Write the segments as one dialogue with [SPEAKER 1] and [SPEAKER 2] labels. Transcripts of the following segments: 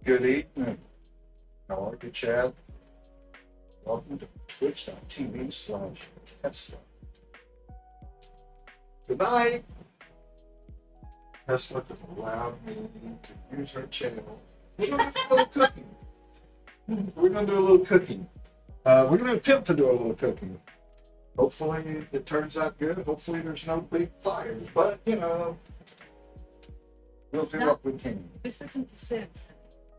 [SPEAKER 1] Good evening. How are you, Chad? Welcome to twitch.tv/TessLuh. Tonight, TessLuh has allowed me to use her channel. We're going to do a little cooking. We're going to do a little cooking. We're going to attempt to do a little cooking. Hopefully, it turns out good. Hopefully, there's no big fires. But, you know, we'll do what we can.
[SPEAKER 2] This isn't The Sims.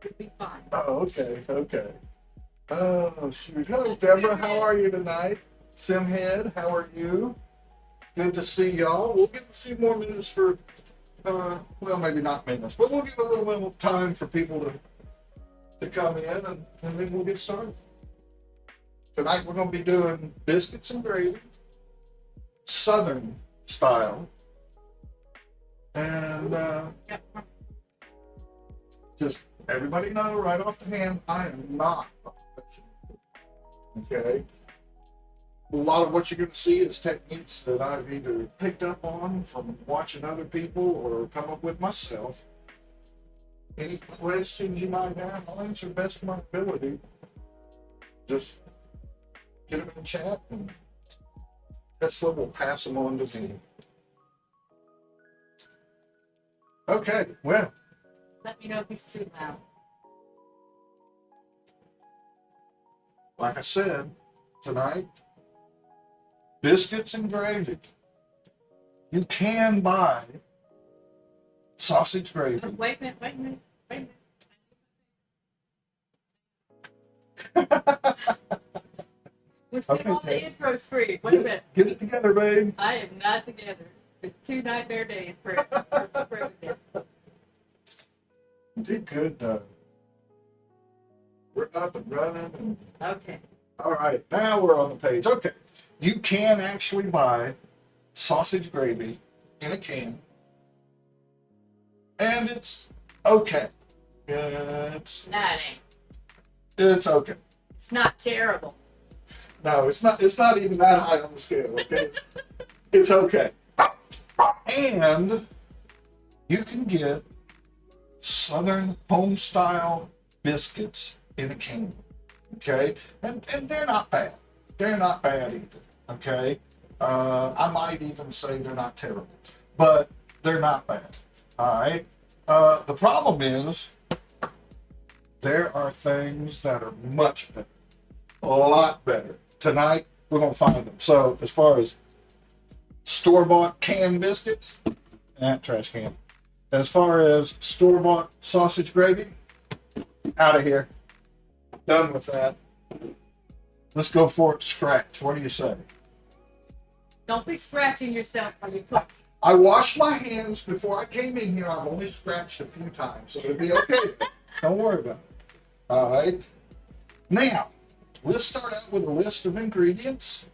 [SPEAKER 2] It'll be fine.
[SPEAKER 1] Oh, okay, okay. Oh, shoot. Hello, Deborah. How are you tonight? Simhead, how are you? Good to see y'all. We'll give a few more minutes for, well, maybe not minutes, but we'll give a little bit of time for people to come in, and then we'll get started. Tonight, we're going to be doing biscuits and gravy, Southern style, and just everybody know right off the hand, I am not a professional. Okay? A lot of what you're going to see is techniques that I've either picked up on from watching other people or come up with myself. Any questions you might have, I'll answer best of my ability. Just get them in chat and TessLuh will pass them on to me. Okay, well.
[SPEAKER 2] Let me know if he's too loud.
[SPEAKER 1] Like I said, tonight, biscuits and gravy. You can buy sausage gravy.
[SPEAKER 2] Oh, wait a minute, wait a minute, wait a minute. We're still
[SPEAKER 1] Okay,
[SPEAKER 2] on
[SPEAKER 1] Ted.
[SPEAKER 2] the intro screen. Wait a minute.
[SPEAKER 1] Get it together, babe.
[SPEAKER 2] I am not together. It's 2 nightmare days for this.
[SPEAKER 1] You did good, though. We're up and running. And...
[SPEAKER 2] Okay.
[SPEAKER 1] All right, now we're on the page. Okay, you can actually buy sausage gravy in a can, and it's okay. It's okay.
[SPEAKER 2] It's not terrible.
[SPEAKER 1] No, it's not. It's not even that high on the scale. Okay, it's okay. And you can get Southern home style biscuits in a can. Okay, and they're not bad. They're not bad either. Okay, I might even say they're not terrible, but they're not bad. All right. The problem is there are things that are much better, a lot better. Tonight we're gonna find them. So as far as store-bought canned biscuits, trash can. As far as store-bought sausage gravy, out of here. Done with that. Let's go for it scratch. What do you say?
[SPEAKER 2] Don't be scratching yourself while you cook.
[SPEAKER 1] I washed my hands before I came in here. I've only scratched a few times, so it'll be okay. Don't worry about it. All right. Now, let's start out with a list of ingredients.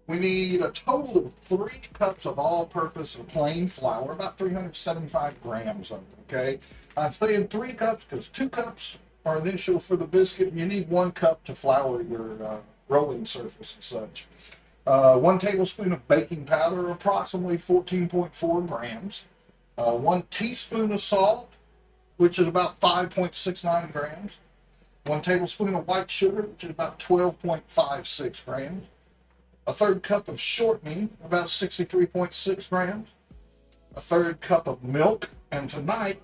[SPEAKER 1] We need a total of 3 cups of all-purpose or plain flour, about 375 grams of it, okay? I'm saying 3 cups because 2 cups are initial for the biscuit, and you need 1 cup to flour your rolling surface and such. 1 tablespoon of baking powder, approximately 14.4 grams. 1 teaspoon of salt, which is about 5.69 grams. 1 tablespoon of white sugar, which is about 12.56 grams. 1/3 cup of shortening, about 63.6 grams. 1/3 cup of milk, and tonight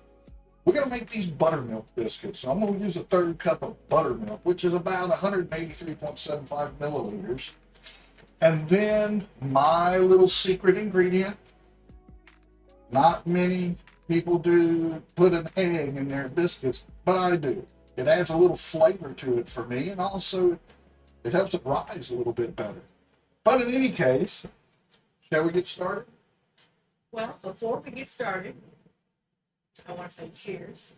[SPEAKER 1] we're going to make these buttermilk biscuits. So I'm going to use 1/3 cup of buttermilk, which is about 183.75 milliliters. And then my little secret ingredient. Not many people do put an egg in their biscuits, but I do. It adds a little flavor to it for me, and also it helps it rise a little bit better. But in any case, shall we get started?
[SPEAKER 2] Well, before we get started, I want to say cheers.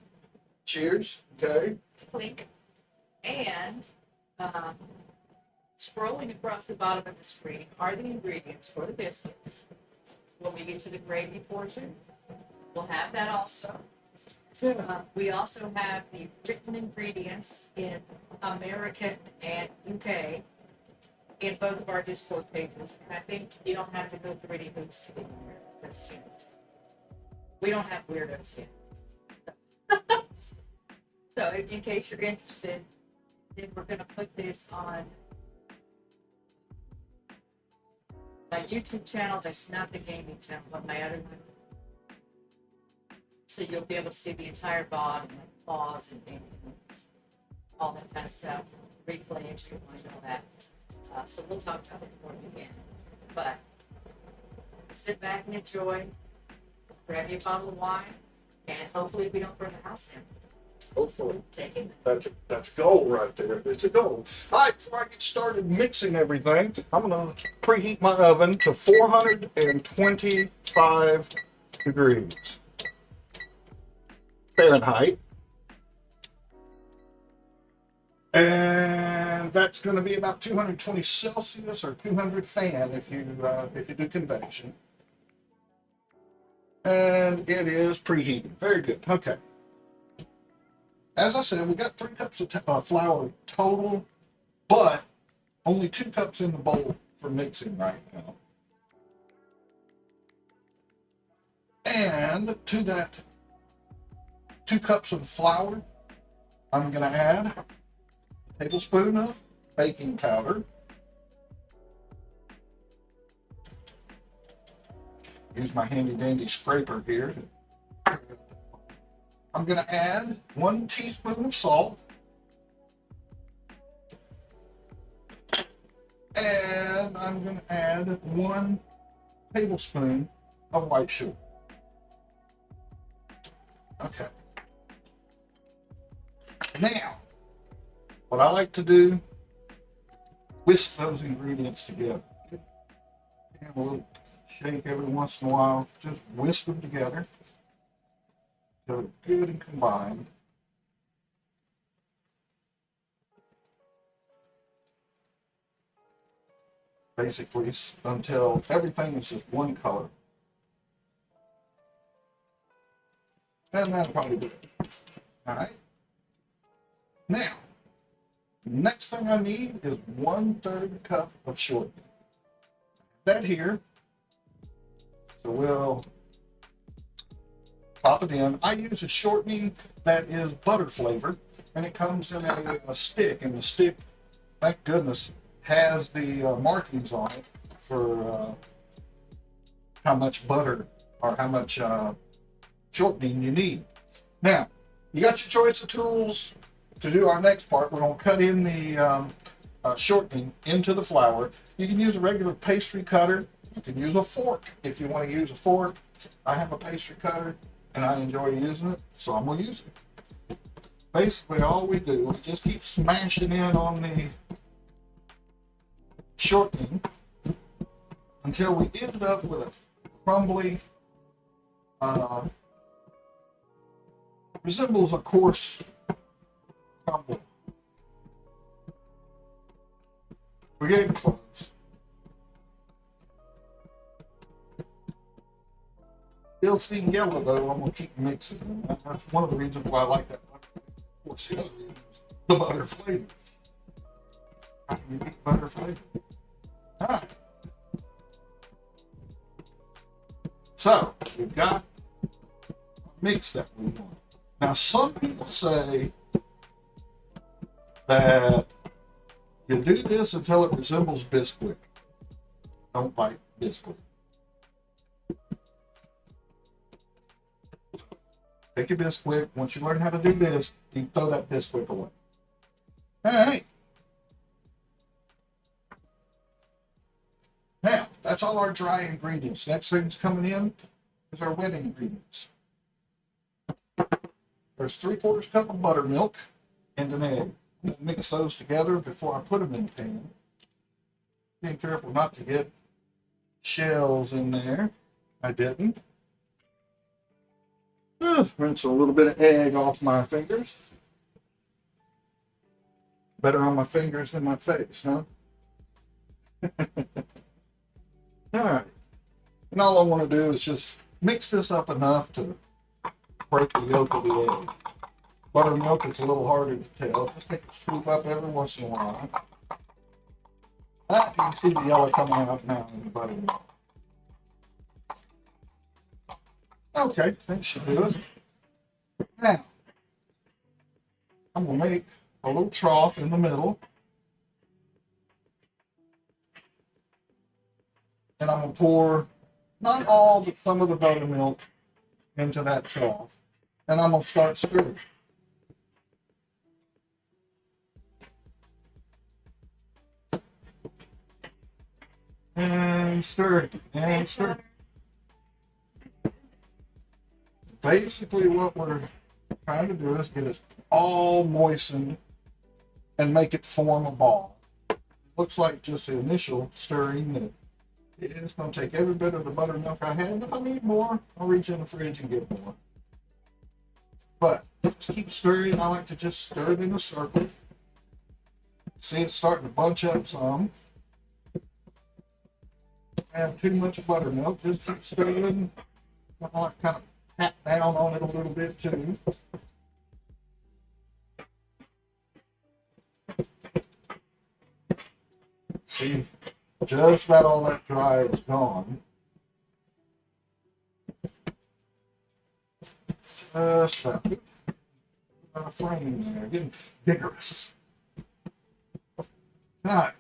[SPEAKER 1] Cheers. Okay.
[SPEAKER 2] Clink. And scrolling across the bottom of the screen are the ingredients for the biscuits. When we get to the gravy portion, we'll have that also. We also have the written ingredients in American and UK in both of our Discord pages. And I think you don't have to go through any hoops to get here. Because, we don't have weirdos yet. So, So in case you're interested, then we're gonna put this on my YouTube channel. That's not the gaming channel, but my other one. So you'll be able to see the entire body and the claws and all that kind of stuff. Replay if you want to know that. So we'll talk about it more again. But sit back and enjoy. Grab you a bottle of wine, and hopefully we don't burn the house down.
[SPEAKER 1] Hopefully.
[SPEAKER 2] Take it.
[SPEAKER 1] That's goal right there. It's a goal. All right, before I get started mixing everything, I'm going to preheat my oven to 425 degrees Fahrenheit. And that's going to be about 220 Celsius or 200 fan if you do convection. And it is preheated. Very good. Okay. As I said, we got 3 cups of flour total, but only 2 cups in the bowl for mixing right now. And to that 2 cups of flour, I'm going to add a tablespoon of baking powder. Use my handy dandy scraper here. I'm going to add 1 teaspoon of salt. And I'm going to add 1 tablespoon of white sugar. Okay. Now, what I like to do, whisk those ingredients together. And a little shake every once in a while. Just whisk them together. So they're good and combined. Basically, until everything is just one color. And that'll probably do it. Alright. Now, next thing I need is 1/3 cup of shortening. That here. So we'll pop it in. I use a shortening that is butter flavored, and it comes in a stick. And the stick, thank goodness, has the markings on it for how much butter or how much shortening you need. Now, you got your choice of tools to do our next part. We're going to cut in the shortening into the flour. You can use a regular pastry cutter. You can use a fork if you want to use a fork. I have a pastry cutter and I enjoy using it, so I'm going to use it. Basically, all we do is just keep smashing in on the shortening until we end up with a crumbly, resembles a coarse crumble. We're getting close. Still see yellow though. I'm gonna keep mixing. That's one of the reasons why I like that. Of course, the other reason is the butter flavor. How can you beat butter flavor? Alright. So we've got a mix that we want. Now some people say that you do this until it resembles biscuit. Don't like biscuit. Take your biscuit. Once you learn how to do this, you can throw that biscuit away. Alright. Now, that's all our dry ingredients. Next thing's coming in is our wet ingredients. There's 3/4 cup of buttermilk and an egg. I'm going to mix those together before I put them in the pan. Being careful not to get shells in there. I didn't. Rinse a little bit of egg off my fingers. Better on my fingers than my face, huh? Alright. And all I want to do is just mix this up enough to break the yolk of the egg. Buttermilk is a little harder to tell. Just take a scoop up every once in a while. Ah, you can see the yellow coming out now in the buttermilk. Okay, that should do it. Now, I'm gonna make a little trough in the middle. And I'm gonna pour not all, but some of the buttermilk into that trough. And I'm gonna start stirring. And stir, and stir. Basically what we're trying to do is get it all moistened and make it form a ball. Looks like just the initial stirring that it's going to take every bit of the buttermilk I have. If I need more, I'll reach in the fridge and get more. But just keep stirring. I like to just stir it in a circle. See, it's starting to bunch up some. Have too much buttermilk, just keep stirring. I like kind of pat down on it a little bit too. See, just about all that dry is gone. Just about a flame there, getting vigorous. Now,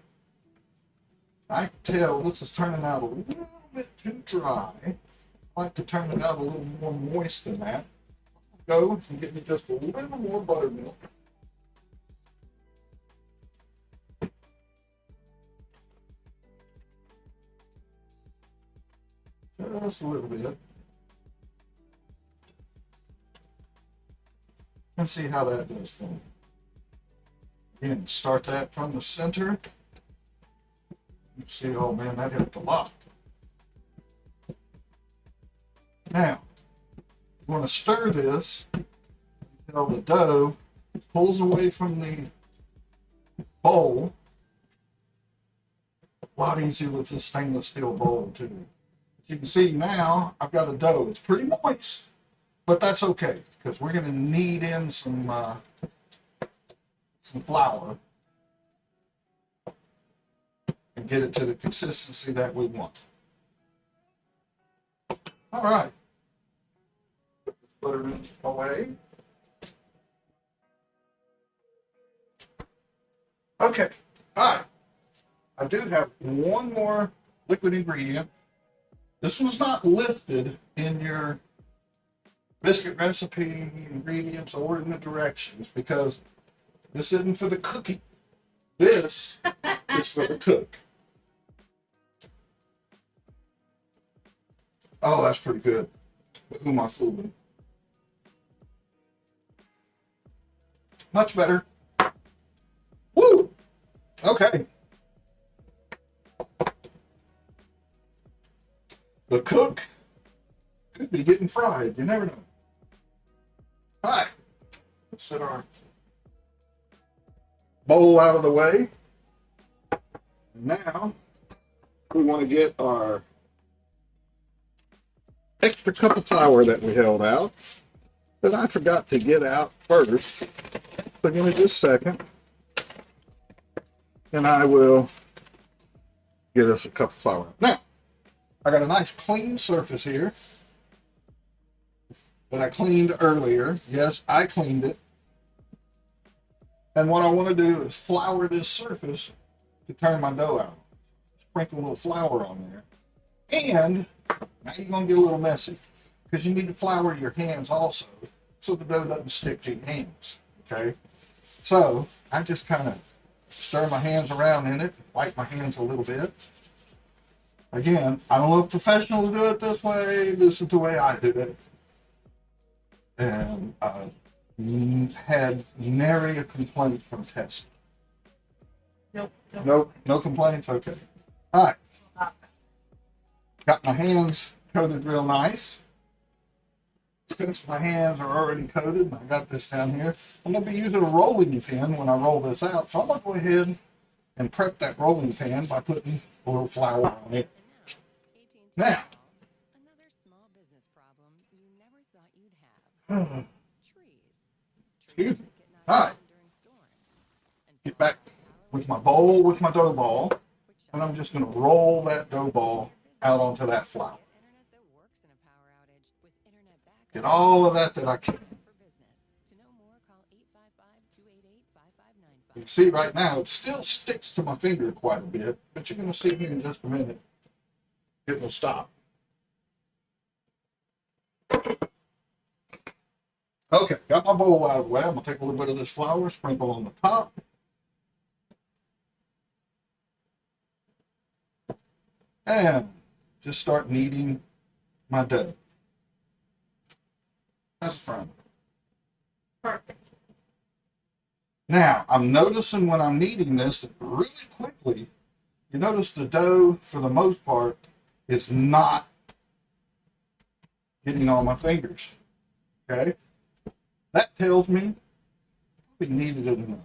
[SPEAKER 1] I can tell this is turning out a little bit too dry. I like to turn it out a little more moist than that. Go and get me just a little more buttermilk. Just a little bit. And see how that does for me. Again, start that from the center. See, oh man, that helped a lot. Now, you want to stir this until the dough pulls away from the bowl. A lot easier with this stainless steel bowl too. As you can see now, I've got a dough. It's pretty moist, but that's okay because we're going to knead in some flour and get it to the consistency that we want. All right. Put this buttermilk away. Okay. All right. I do have one more liquid ingredient. This was not listed in your biscuit recipe, ingredients, or in the directions because this isn't for the cooking. This is for the cook. Oh, that's pretty good. But who am I fooling? Much better. Woo! Okay. The cook could be getting fried. You never know. All right. Let's set our bowl out of the way. Now, we want to get our extra cup of flour that we held out that I forgot to get out first. So give me just a second. And I will get us a cup of flour. Now, I got a nice clean surface here that I cleaned earlier. Yes, I cleaned it. And what I want to do is flour this surface to turn my dough out. Sprinkle a little flour on there. And now you're going to get a little messy because you need to flour your hands also so the dough doesn't stick to your hands. Okay? So I just kind of stir my hands around in it, wipe my hands a little bit. Again, I don't look professional to do it this way. This is the way I do it. And I had nary a complaint from TessLuh. Nope. No complaints? Okay. All right. Got my hands coated real nice. Since my hands are already coated, I got this down here. I'm going to be using a rolling pin when I roll this out. So I'm going to go ahead and prep that rolling pin by putting a little flour on it. Now,
[SPEAKER 3] another small business problem you never thought you'd have.
[SPEAKER 1] Excuse me. All right. Get back with my bowl with my dough ball, and I'm just going to roll that dough ball out onto that flour. Get all of that I can. You can see right now, it still sticks to my finger quite a bit, but you're going to see here in just a minute, it will stop. Okay, got my bowl out of the way. I'm going to take a little bit of this flour, sprinkle on the top. And just start kneading my dough. That's fine.
[SPEAKER 2] Perfect.
[SPEAKER 1] Now, I'm noticing when I'm kneading this that really quickly, you notice the dough, for the most part, is not getting on my fingers. Okay? That tells me we kneaded it enough.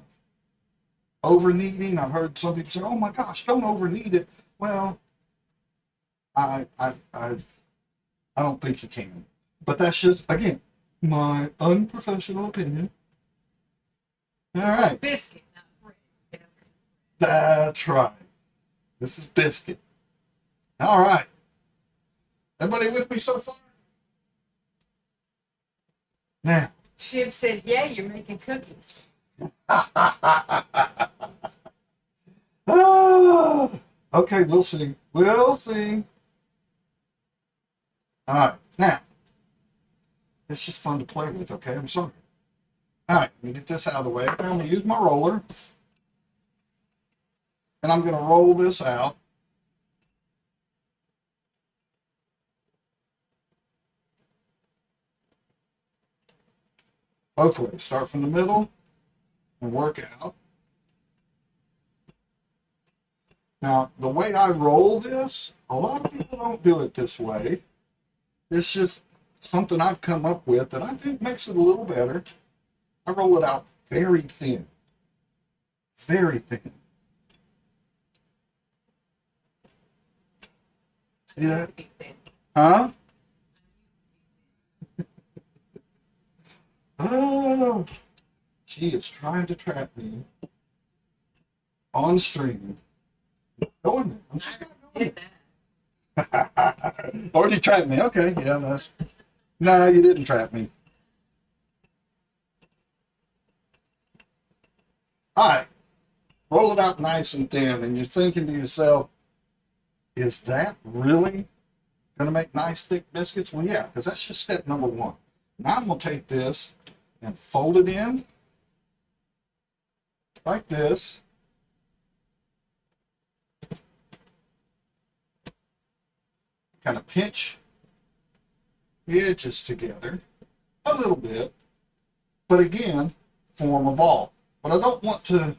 [SPEAKER 1] Over kneading, I've heard some people say, oh my gosh, don't over knead it. Well, I don't think you can. But that's just, again, my unprofessional opinion. All right.
[SPEAKER 2] Biscuit, not bread.
[SPEAKER 1] That's right. This is biscuit. All right. Everybody with me so far? Now.
[SPEAKER 2] Shiv said, yeah, you're making cookies.
[SPEAKER 1] Oh, okay, we'll see. We'll see. All right. Now, it's just fun to play with, okay? I'm sorry. All right, let me get this out of the way. I'm going to use my roller. And I'm going to roll this out. Both ways. Start from the middle and work out. Now, the way I roll this, a lot of people don't do it this way. It's just something I've come up with that I think makes it a little better. I roll it out very thin. Very thin. See that? Huh? Oh, she is trying to trap me on stream. Go in there. I'm just gonna go in there. Already trapped me. Okay, yeah, that's. No, you didn't trap me. All right, roll it out nice and thin, and you're thinking to yourself, is that really going to make nice thick biscuits? Well, yeah, because that's just step number one. Now I'm going to take this and fold it in like this. Kind of pinch the edges together a little bit, but again, form a ball. But I don't want to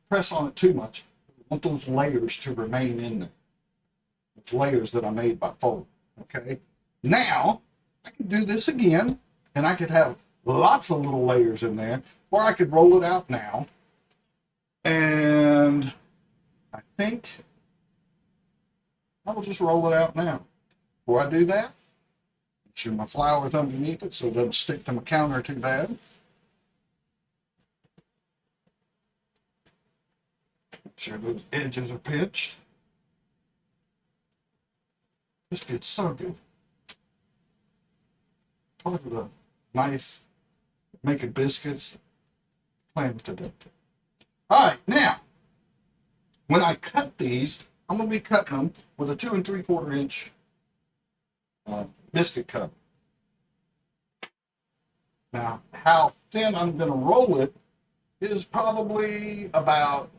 [SPEAKER 1] press on it too much. I want those layers to remain in there. Those layers that I made by folding. Okay. Now I can do this again, and I could have lots of little layers in there, or I could roll it out now. And I think I will just roll it out now. Before I do that, make sure my flour's underneath it so it doesn't stick to my counter too bad. Make sure those edges are pinched. This fits so good. Part of the nice making biscuits, playing with the dough. All right, now, when I cut these, I'm going to be cutting them with a 2 3/4 inch biscuit cutter. Now, how thin I'm going to roll it is probably about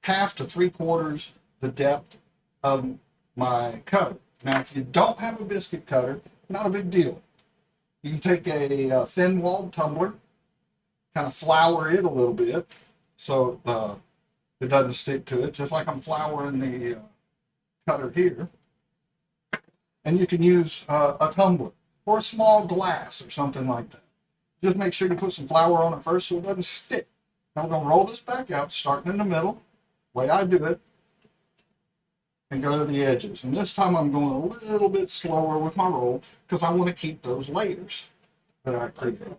[SPEAKER 1] 1/2 to 3/4 the depth of my cutter. Now, if you don't have a biscuit cutter, not a big deal. You can take a thin-walled tumbler, kind of flour it a little bit so it doesn't stick to it, just like I'm flouring the cutter here. And you can use a tumbler or a small glass or something like that. Just make sure you put some flour on it first so it doesn't stick. Now we're going to roll this back out, starting in the middle, the way I do it, and go to the edges. And this time I'm going a little bit slower with my roll because I want to keep those layers that I created.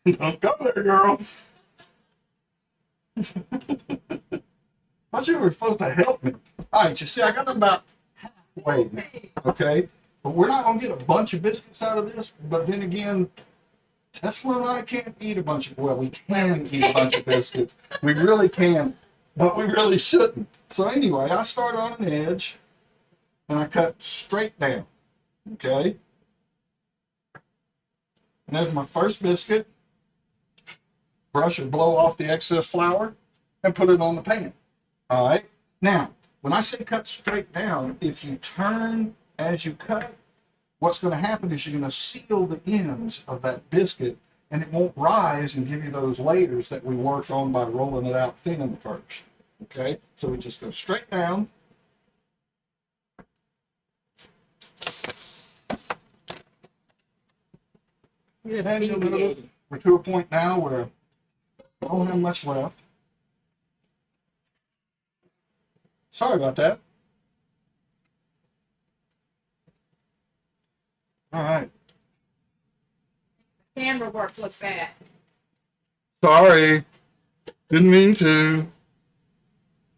[SPEAKER 1] Don't go there, girl. I thought you were supposed to help me. All right, you see, I got about halfway now, okay? But we're not going to get a bunch of biscuits out of this, but then again, TessLuh and I can't eat a bunch of, well, we can eat a bunch of biscuits. We really can, but we really shouldn't. So anyway, I start on an edge and I cut straight down, okay? And there's my first biscuit. Brush and blow off the excess flour and put it on the pan. All right. Now, when I say cut straight down, if you turn as you cut, what's going to happen is you're going to seal the ends of that biscuit and it won't rise and give you those layers that we worked on by rolling it out thin first. Okay. So we just go straight down. And we're to a point now where I don't have much left. Sorry about that. All right.
[SPEAKER 2] Camera work looks bad.
[SPEAKER 1] Sorry. Didn't mean to.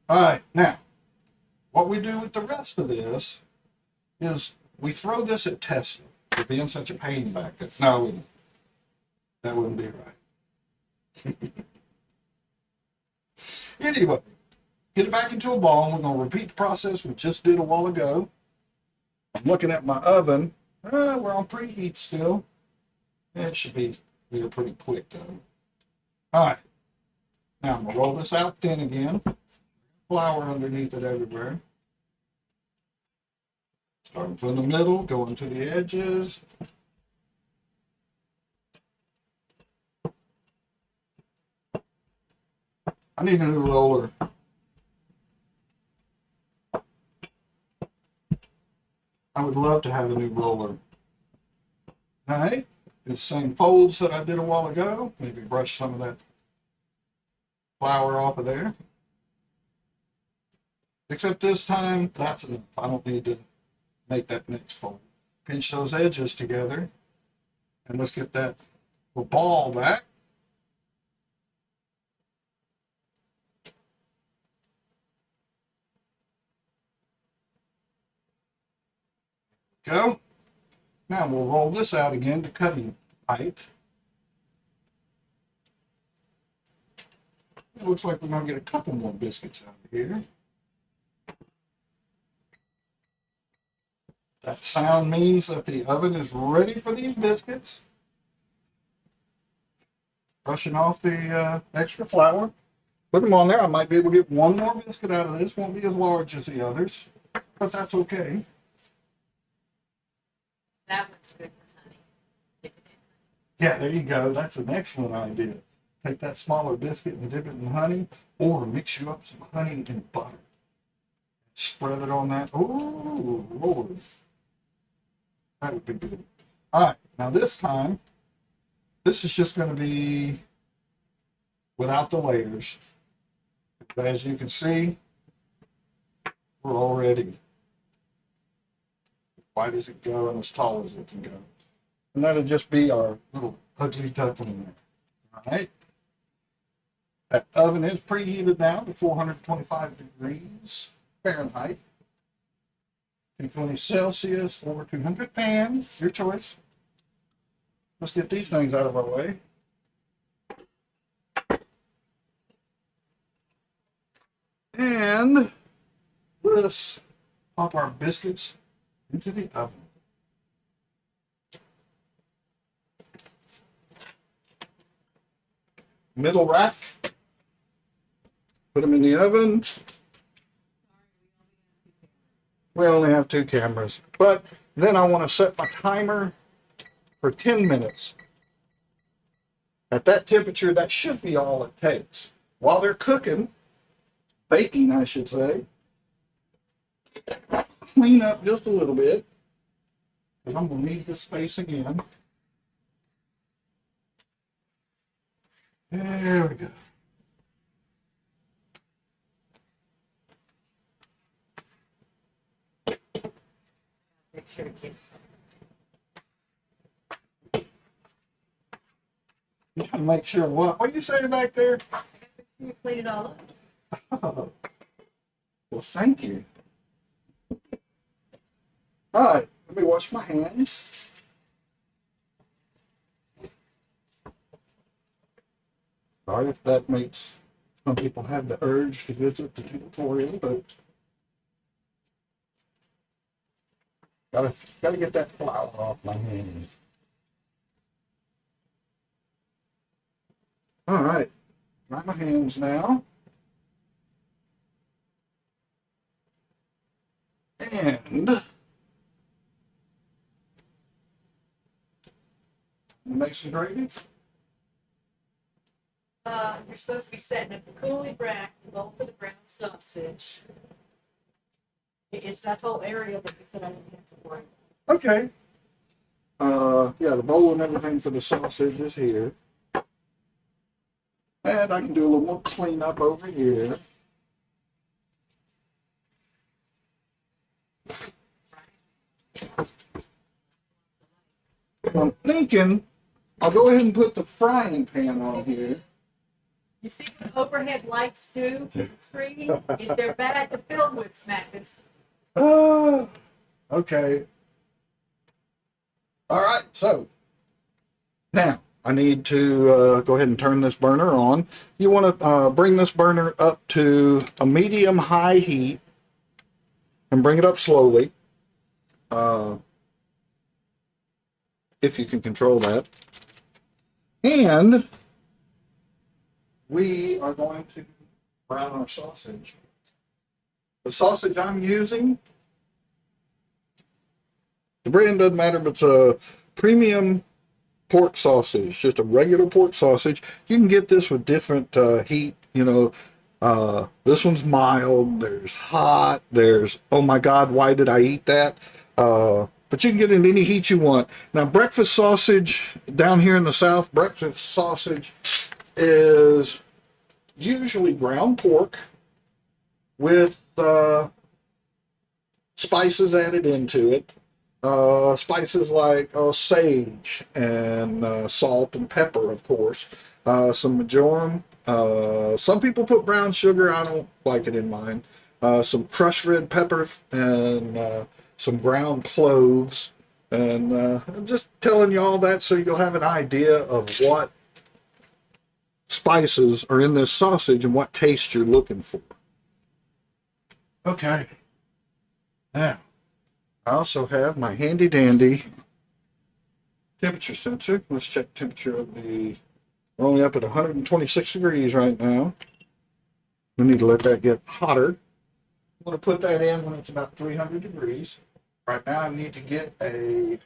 [SPEAKER 1] All right. Now, what we do with the rest of this is we throw this at TessLuh for being such a pain back there. No, that wouldn't be right. Anyway, get it back into a ball, and we're going to repeat the process we just did a while ago. I'm looking at my oven. We're on preheat still. It should be pretty quick, though. All right. Now, I'm going to roll this out thin again. Flour underneath it everywhere. Starting from the middle, going to the edges. I need a new roller. I would love to have a new roller. All right, do the same folds that I did a while ago. Maybe brush some of that flour off of there. Except this time, that's enough. I don't need to make that next fold. Pinch those edges together. And let's get that ball back. Go. Now we'll roll this out again to cutting height. It looks like we're going to get a couple more biscuits out of here. That sound means that the oven is ready for these biscuits. Brushing off the extra flour. Put them on there. I might be able to get one more biscuit out of this. Won't be as large as the others, but that's okay.
[SPEAKER 2] That one's good for honey. Dip it in.
[SPEAKER 1] Yeah, there you go. That's an excellent idea. Take that smaller biscuit and dip it in honey, or mix you up some honey and butter. Spread it on that. Oh, Lord. That would be good. All right, now this time, this is just going to be without the layers. But as you can see, we're already wide as it go and as tall as it can go. And that'll just be our little ugly duckling there. All right. That oven is preheated now to 425 degrees Fahrenheit. 220 Celsius or 200 pan, your choice. Let's get these things out of our way. And let's pop our biscuits into the oven. Middle rack. Put them in the oven. We only have 2 cameras, but then I want to set my timer for 10 minutes. At that temperature, that should be all it takes. While they're cooking, baking, I should say, clean up just a little bit, because I'm going to need this space again. There we go.
[SPEAKER 2] Make sure it gets.
[SPEAKER 1] You gotta make sure what? What are you saying back there?
[SPEAKER 2] You clean it all up.
[SPEAKER 1] Oh, well, thank you. All right, let me wash my hands. sorry if that makes some people have the urge to visit the tutorial, but gotta get that flour off my hands. All right, dry my hands now. And make some gravy.
[SPEAKER 2] You're supposed to be setting up the coulis rack, bowl for the brown sausage. It's that whole area that you said I didn't have to worry.
[SPEAKER 1] Okay. Yeah, the bowl and everything for the sausage is here. And I can do a little more cleanup over here. I'm thinking I'll go ahead and put the frying pan on here.
[SPEAKER 2] You see what overhead lights do to the screen? If they're bad to film with, smackers.
[SPEAKER 1] Okay. All right, so now I need to go ahead and turn this burner on. You want to bring this burner up to a medium-high heat and bring it up slowly, if you can control that. And we are going to brown our sausage. The sausage I'm using, the brand doesn't matter, but it's a premium pork sausage, just a regular pork sausage. You can get this with different heat, you know. This one's mild, there's hot, there's, oh my God, why did I eat that? But you can get it in any heat you want. Now, breakfast sausage down here in the South, breakfast sausage is usually ground pork with spices added into it. Spices like sage and salt and pepper, of course. Some marjoram. Some people put brown sugar. I don't like it in mine. Some crushed red pepper and some ground cloves. And I'm just telling you all that so you'll have an idea of what spices are in this sausage and what taste you're looking for. Okay. Now, I also have my handy dandy temperature sensor. Let's check temperature of the, we're only up at 126 degrees right now. We need to let that get hotter. I'm going to put that in when it's about 300 degrees. Right now I need to get a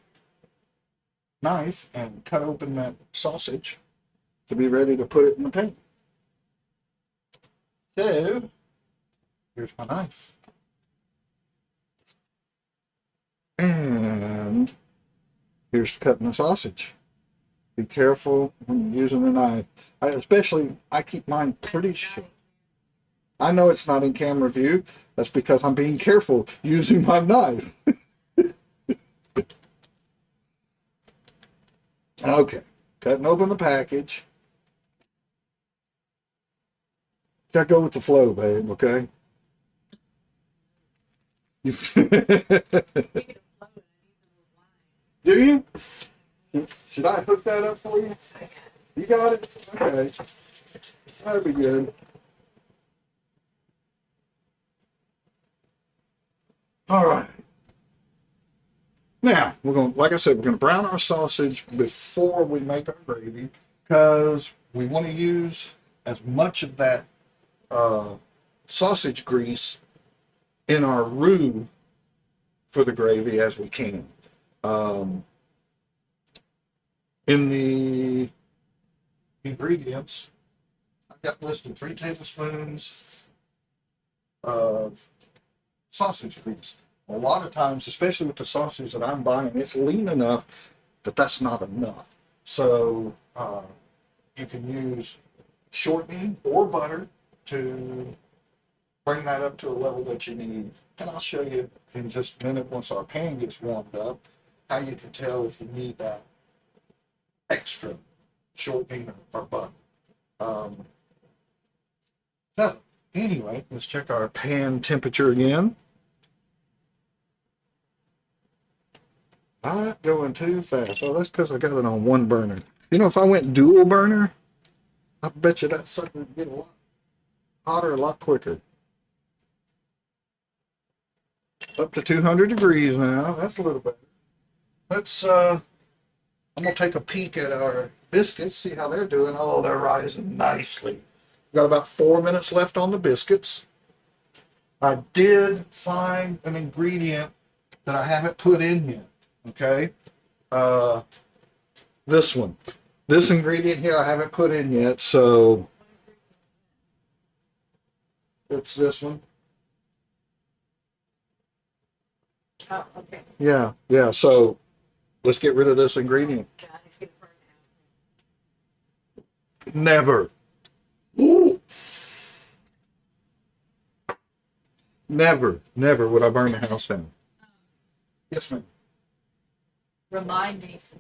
[SPEAKER 1] knife and cut open that sausage to be ready to put it in the pan. So, here's my knife. And here's cutting the sausage. Be careful when you're using a knife. I keep mine pretty short. I know it's not in camera view. That's because I'm being careful using my knife. Okay, cutting open the package. Gotta go with the flow, babe, okay? Do you? Should I hook that up for you? You got it? Okay. That'll be good. All right. Now, we're going to, like I said, we're going to brown our sausage before we make our gravy because we want to use as much of that sausage grease in our roux for the gravy as we can. In the ingredients, I've got listed 3 tablespoons of sausage grease. A lot of times, especially with the sausage that I'm buying, it's lean enough that that's not enough. So you can use shortening or butter to bring that up to a level that you need. And I'll show you in just a minute once our pan gets warmed up how you can tell if you need that extra shortening or butter. So anyway, let's check our pan temperature again. Not going too fast. Oh, that's because I got it on one burner. You know, if I went dual burner, I bet you that sucker would get a lot hotter a lot quicker. Up to 200 degrees now. That's a little better. Let's, I'm going to take a peek at our biscuits, see how they're doing. Oh, they're rising nicely. Got about 4 minutes left on the biscuits. I did find an ingredient that I haven't put in yet. Okay. This one. This ingredient here I haven't put in yet, so it's this one.
[SPEAKER 2] Oh, okay.
[SPEAKER 1] Yeah. So let's get rid of this ingredient.
[SPEAKER 2] God, he's gonna burn the house.
[SPEAKER 1] Never. Ooh. Never would I burn the house down. Yes, ma'am.
[SPEAKER 2] Remind me to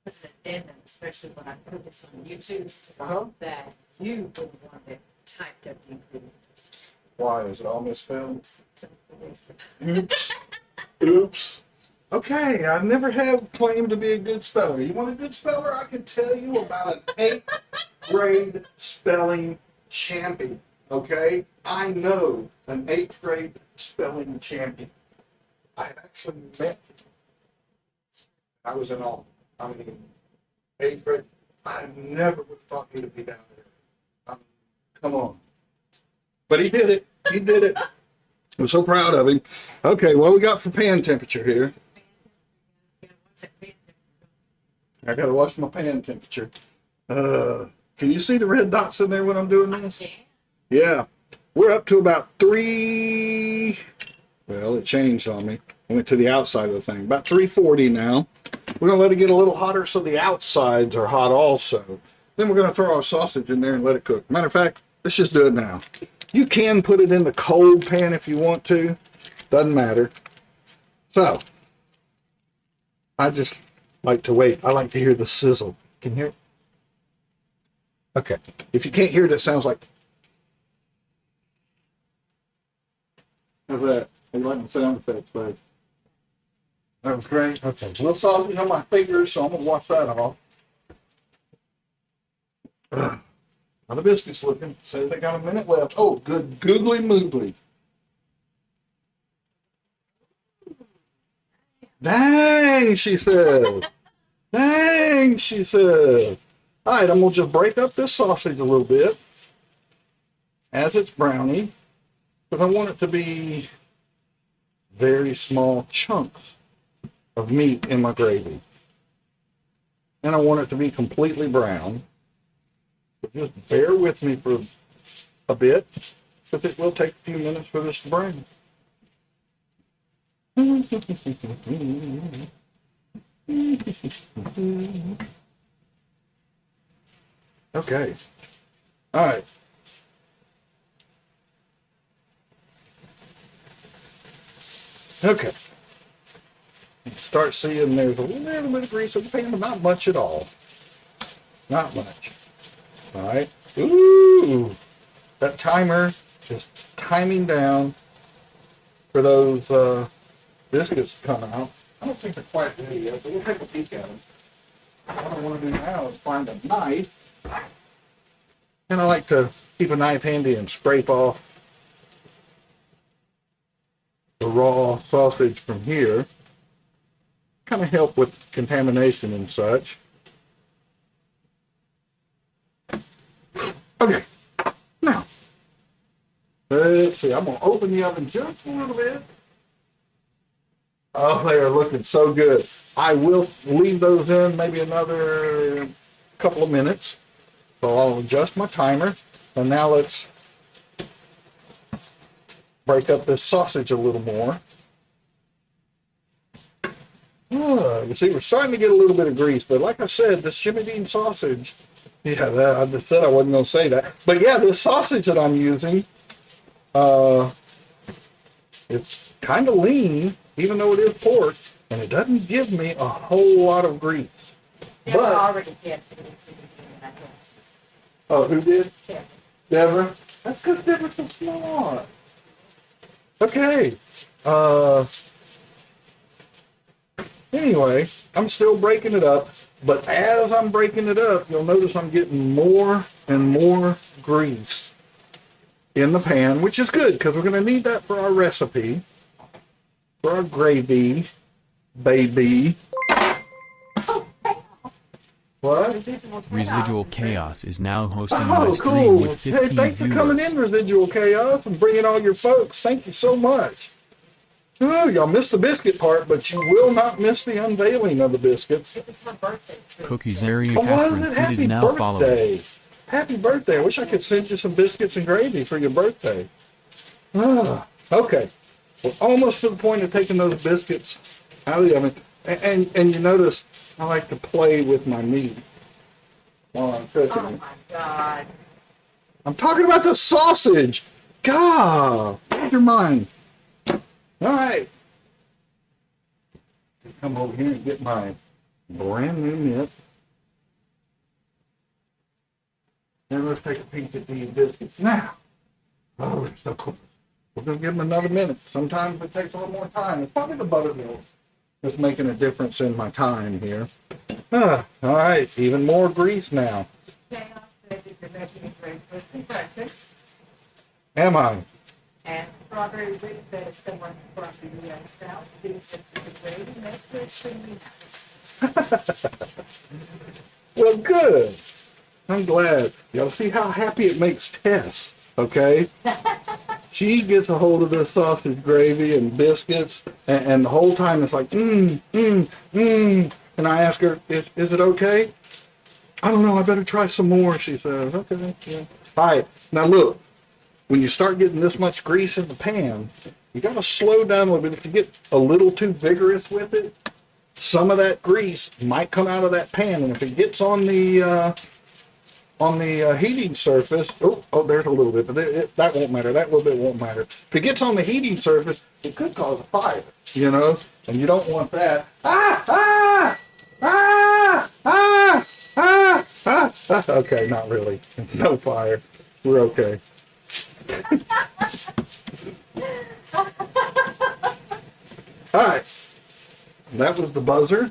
[SPEAKER 2] put an addendum, especially when I put this on YouTube,
[SPEAKER 1] Uh-huh.
[SPEAKER 2] that you were the one that typed up the ingredients.
[SPEAKER 1] Why is it all misspelled?
[SPEAKER 2] So,
[SPEAKER 1] Oops. Oops. Okay, I never have claimed to be a good speller. You want a good speller? I can tell you about an 8th grade spelling champion. Okay? I know an 8th grade spelling champion. I actually met. I was in all. I mean, 8th grade. I never would have thought he'd be down there. I mean, come on. But he did it. He did it. I'm so proud of him. Okay, what we got for pan temperature here? I gotta watch my pan temperature. Can you see the red dots in there when I'm doing this? Yeah. We're up to about 3. Well, it changed on me. I went to the outside of the thing. About 340 now. We're gonna let it get a little hotter so the outsides are hot also. Then we're gonna throw our sausage in there and let it cook. Matter of fact, let's just do it now. You can put it in the cold pan if you want to. Doesn't matter. So, I just like to wait. I like to hear the sizzle. Can you hear it? Okay. If you can't hear it, it sounds like... How's that? I like the sound effects, babe. That was great. Okay. A little sausage on my fingers, so I'm going to wash that off. How the biscuits looking? Says they got a minute left. Oh, good googly moogly. Dang, she said. Dang, she said. All right, I'm going to just break up this sausage a little bit as it's browning, because I want it to be very small chunks of meat in my gravy. And I want it to be completely brown. So just bear with me for a bit, because it will take a few minutes for this to brown. Okay. All right. Okay. You start seeing there's a little bit of grease in the pan, but not much at all. Not much. All right. Ooh. That timer is timing down for those biscuits to come out. I don't think they're quite ready yet, but we'll take a peek at them. What I want to do now is find a knife. And I like to keep a knife handy and scrape off the raw sausage from here. Kind of help with contamination and such. Okay, now, let's see, I'm going to open the oven just a little bit. Oh, they are looking so good. I will leave those in maybe another couple of minutes. So I'll adjust my timer. And now let's break up this sausage a little more. You see, we're starting to get a little bit of grease, but like I said, this Jimmy Dean sausage, yeah, I just said I wasn't going to say that. But yeah, this sausage that I'm using, it's kind of lean, even though it is pork, and it doesn't give me a whole lot of grease.
[SPEAKER 2] Yeah,
[SPEAKER 1] But,
[SPEAKER 2] already did.
[SPEAKER 1] oh, who did?
[SPEAKER 2] Yeah.
[SPEAKER 1] Deborah? That's because Deborah's so smart. Okay. Anyway, I'm still breaking it up. But as I'm breaking it up, you'll notice I'm getting more and more grease in the pan, which is good because we're going to need that for our recipe, for our gravy, baby. What?
[SPEAKER 4] Residual Chaos is now hosting my
[SPEAKER 1] Oh,
[SPEAKER 4] stream
[SPEAKER 1] cool.
[SPEAKER 4] with 15
[SPEAKER 1] Hey, thanks for coming
[SPEAKER 4] viewers.
[SPEAKER 1] in, Residual Chaos, and bringing all your folks. Thank you so much. Oh, y'all missed the biscuit part, but you will not miss the unveiling of the biscuits.
[SPEAKER 2] It was her birthday. Too.
[SPEAKER 4] Cookies area
[SPEAKER 1] Oh,
[SPEAKER 4] Catherine
[SPEAKER 1] wasn't it?
[SPEAKER 4] Feed is
[SPEAKER 1] Happy
[SPEAKER 4] now following.
[SPEAKER 1] birthday. Happy birthday. I wish I could send you some biscuits and gravy for your birthday. Ah, okay. We're almost to the point of taking those biscuits out of the oven. And you notice I like to play with my meat while I'm cooking.
[SPEAKER 2] Oh my God.
[SPEAKER 1] I'm talking about the sausage. God, where's your mind? All right. Come over here and get my brand new nip. And let's take a peek at these biscuits now. Oh, they're so close. We're going to give them another minute. Sometimes it takes a little more time. It's probably the buttermilk that's making a difference in my time here. All right, even more grease now.
[SPEAKER 2] Chaos said that you're making a great Christmas breakfast.
[SPEAKER 1] Am I?
[SPEAKER 2] And Strawberry Rick said if someone from the U.S. South thinks that the gravy makes it to me.
[SPEAKER 1] Well, good. I'm glad. Y'all see how happy it makes Tess, okay? She gets a hold of this sausage gravy and biscuits, and the whole time it's like, And I ask her, is it okay? I don't know, I better try some more, she says. Okay, yeah. All right, now look, when you start getting this much grease in the pan, you got to slow down a little bit. If you get a little too vigorous with it, some of that grease might come out of that pan, and if it gets on the heating surface, oh, there's a little bit, but that won't matter. That little bit won't matter. If it gets on the heating surface, it could cause a fire, you know, and you don't want that. Okay, not really. No fire. We're okay. All right. That was the buzzer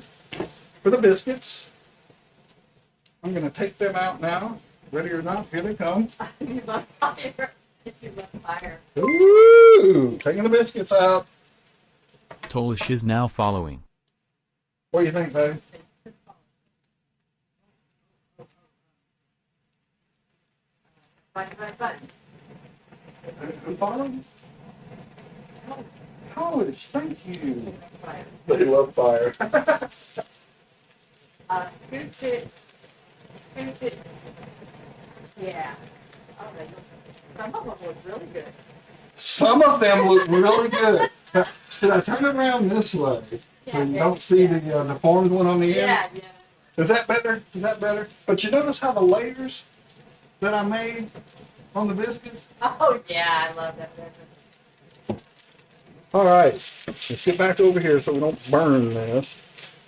[SPEAKER 1] for the biscuits. I'm going to take them out now. Ready or not, here they come.
[SPEAKER 2] You love fire. You love fire.
[SPEAKER 1] Ooh, taking the biscuits out.
[SPEAKER 4] Tolish is now following.
[SPEAKER 1] What do you think, babe?
[SPEAKER 2] Button.
[SPEAKER 1] Who followed? College, thank you.
[SPEAKER 2] Fire.
[SPEAKER 1] They love fire.
[SPEAKER 2] Scoop it. Yeah. Oh, some of them look really good.
[SPEAKER 1] Some of them look really good. Should I turn it around this way so you don't see the formed one on the end?
[SPEAKER 2] Yeah, yeah.
[SPEAKER 1] Is that better? Is that better? But you notice how the layers that I made on the biscuits?
[SPEAKER 2] Oh, yeah, I love that.
[SPEAKER 1] All right, let's get back over here so we don't burn this.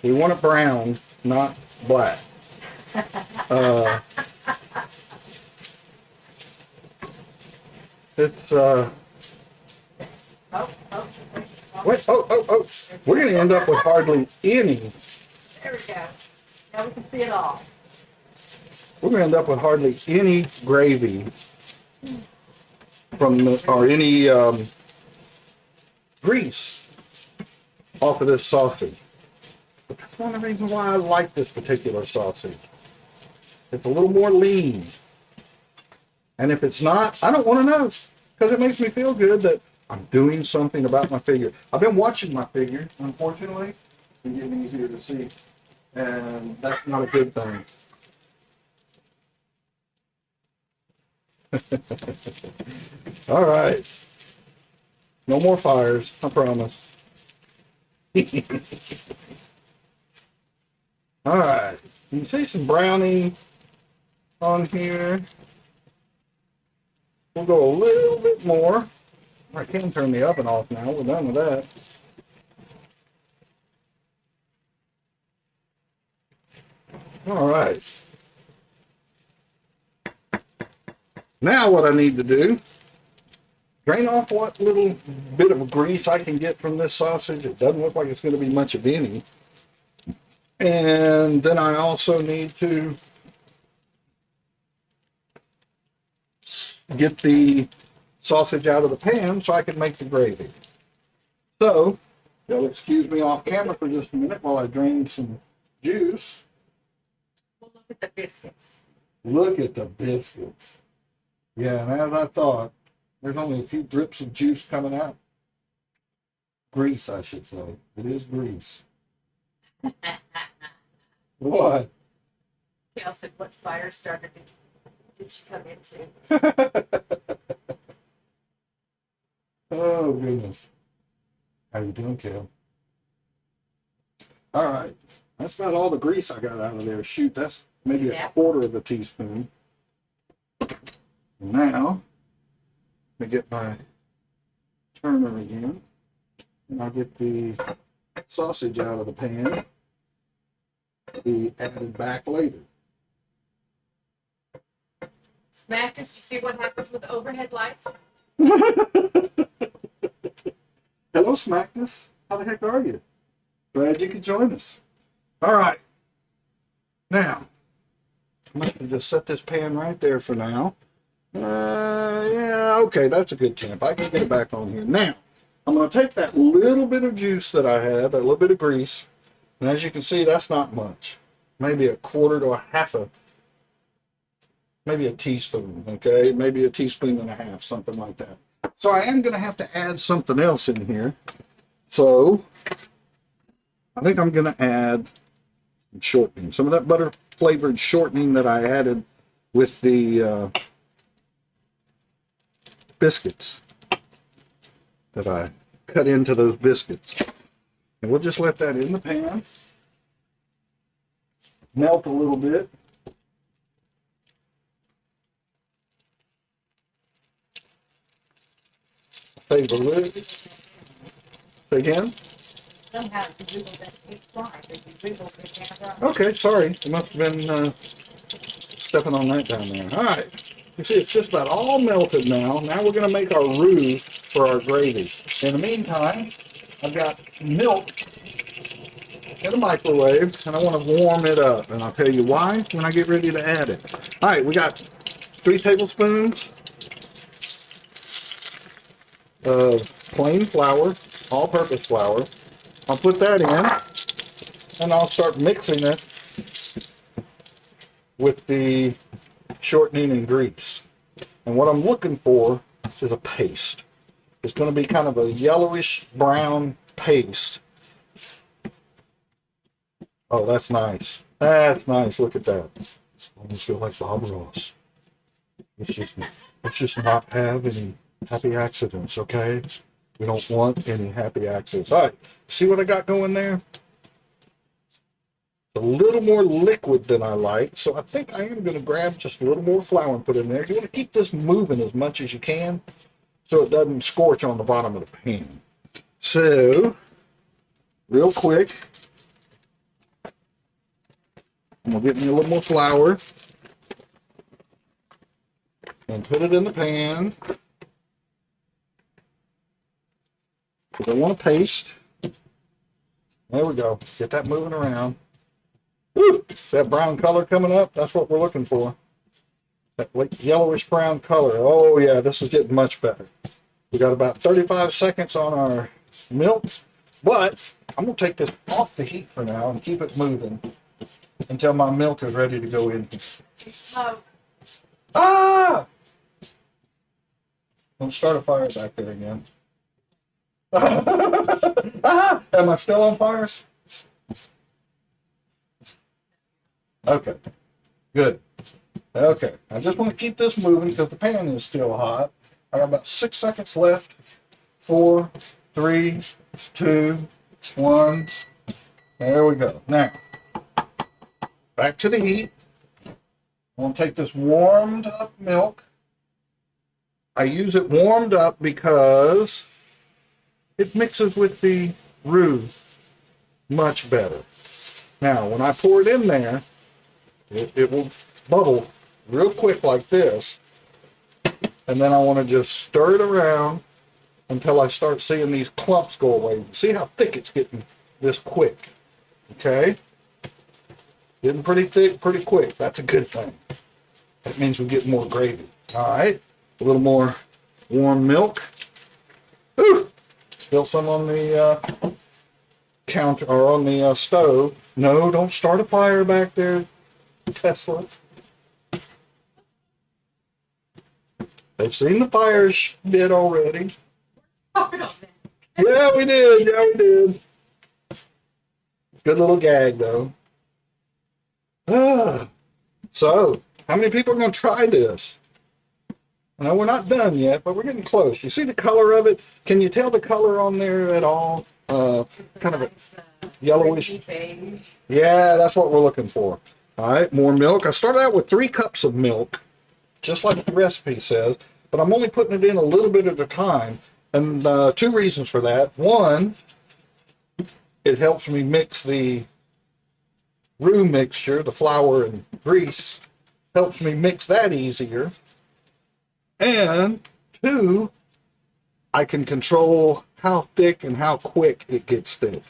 [SPEAKER 1] We want it brown, not black. It's wait, oh. We're gonna end up with hardly any.
[SPEAKER 2] There we go. Now we can see it all.
[SPEAKER 1] We're gonna end up with hardly any gravy from the, or any grease off of this sausage. But that's one of the reasons why I like this particular sausage. It's a little more lean. And if it's not, I don't want to know, because it makes me feel good that I'm doing something about my figure. I've been watching my figure, unfortunately. It's been getting easier to see. And that's not a good thing. All right. No more fires, I promise. All right. You can see some browning on here. We'll go a little bit more. I can turn the oven off now. We're done with that. All right. Now what I need to do, drain off what little bit of grease I can get from this sausage. It doesn't look like it's going to be much of any. And then I also need to get the sausage out of the pan so I can make the gravy. So, you'll excuse me off camera for just a minute while I drain some juice.
[SPEAKER 2] We'll look at the biscuits.
[SPEAKER 1] Look at the biscuits. Yeah, and as I thought, there's only a few drips of juice coming out. Grease, I should say. It is grease. What?
[SPEAKER 2] Gail said, what fire starter did she come into?
[SPEAKER 1] Oh, goodness. How you doing, Kel? All right. That's not all the grease I got out of there. Shoot, that's maybe a quarter of a teaspoon. Now, let me get my turner again. And I'll get the sausage out of the pan. Be added back later.
[SPEAKER 2] Smacked us, you see what happens with overhead lights?
[SPEAKER 1] Hello, Smackness. How the heck are you? Glad you could join us. All right. Now, I'm going to just set this pan right there for now. Yeah, okay, that's a good temp. I can get it back on here. Now, I'm going to take that little bit of juice that I have, that little bit of grease, and as you can see, that's not much. Maybe a quarter to a half a, maybe a teaspoon, okay? Maybe a teaspoon and a half, something like that. So I am going to have to add something else in here. So I think I'm going to add shortening. Some of that butter flavored shortening that I added with the biscuits that I cut into those biscuits. And we'll just let that in the pan. Melt a little bit. Save the lid. Say again?
[SPEAKER 2] Somehow you wiggle that big fly, but you wiggle the camera.
[SPEAKER 1] Okay, sorry. I must have been stepping on that down there. All right. You see, it's just about all melted now. Now we're going to make our roux for our gravy. In the meantime, I've got milk in the microwave, and I want to warm it up. And I'll tell you why when I get ready to add it. All right, we got 3 tablespoons of plain flour, all-purpose flour. I'll put that in, and I'll start mixing it with the shortening and grease. And what I'm looking for is a paste. It's going to be kind of a yellowish brown paste. Oh, that's nice. That's nice. Look at that. I almost feel like Bob Ross. Let's just not have any happy accidents, okay? We don't want any happy accidents. All right, see what I got going there? A little more liquid than I like, so I think I am going to grab just a little more flour and put it in there. You want to keep this moving as much as you can so it doesn't scorch on the bottom of the pan. So, real quick, I'm going to get me a little more flour and put it in the pan. Because I want a paste. There we go. Get that moving around. Woo! That brown color coming up, that's what we're looking for. That yellowish brown color. Oh yeah, this is getting much better. We got about 35 seconds on our milk, but I'm going to take this off the heat for now and keep it moving until my milk is ready to go in.
[SPEAKER 2] Oh,
[SPEAKER 1] Ah! Don't start a fire back there again. Ah! Am I still on fire? Okay, good. Okay, I just want to keep this moving because the pan is still hot. I got about 6 seconds left. 4, 3, 2, 1. There we go. Now, back to the heat. I'm going to take this warmed up milk. I use it warmed up because it mixes with the roux much better. Now, when I pour it in there, it will bubble real quick like this. And then I want to just stir it around until I start seeing these clumps go away. See how thick it's getting this quick. Okay? Getting pretty thick pretty quick. That's a good thing. That means we get more gravy. All right, a little more warm milk. Ooh, still some on the counter or on the stove. No, don't start a fire back there, TessLuh. They've seen the fire bit already. Yeah, we did. Yeah, we did. Good little gag, though. So, how many people are going to try this? No, we're not done yet, but we're getting close. You see the color of it? Can you tell the color on there at all? Kind of a yellowish. Yeah, that's what we're looking for. All right, more milk. I started out with 3 cups of milk, just like the recipe says, but I'm only putting it in a little bit at a time. And 2 reasons for that. One, it helps me mix the roux mixture, the flour and grease, helps me mix that easier. And 2, I can control how thick and how quick it gets thick.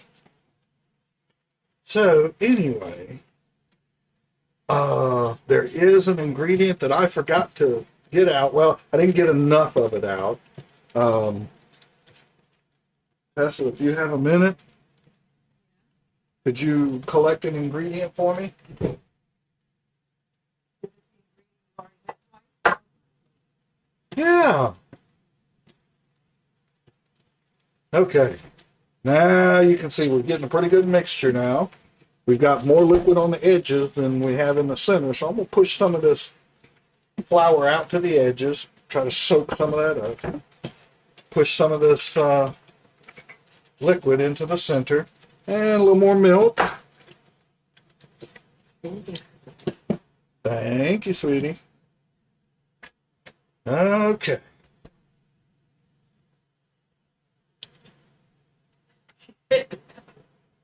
[SPEAKER 1] So anyway, there is an ingredient that I forgot to get out. Well, I didn't get enough of it out. Tessa, if you have a minute, could you collect an ingredient for me? Yeah. Okay. Now you can see we're getting a pretty good mixture now. We've got more liquid on the edges than we have in the center, so I'm going to push some of this flour out to the edges, try to soak some of that up. Push some of this liquid into the center, and a little more milk. Thank you, sweetie. Okay.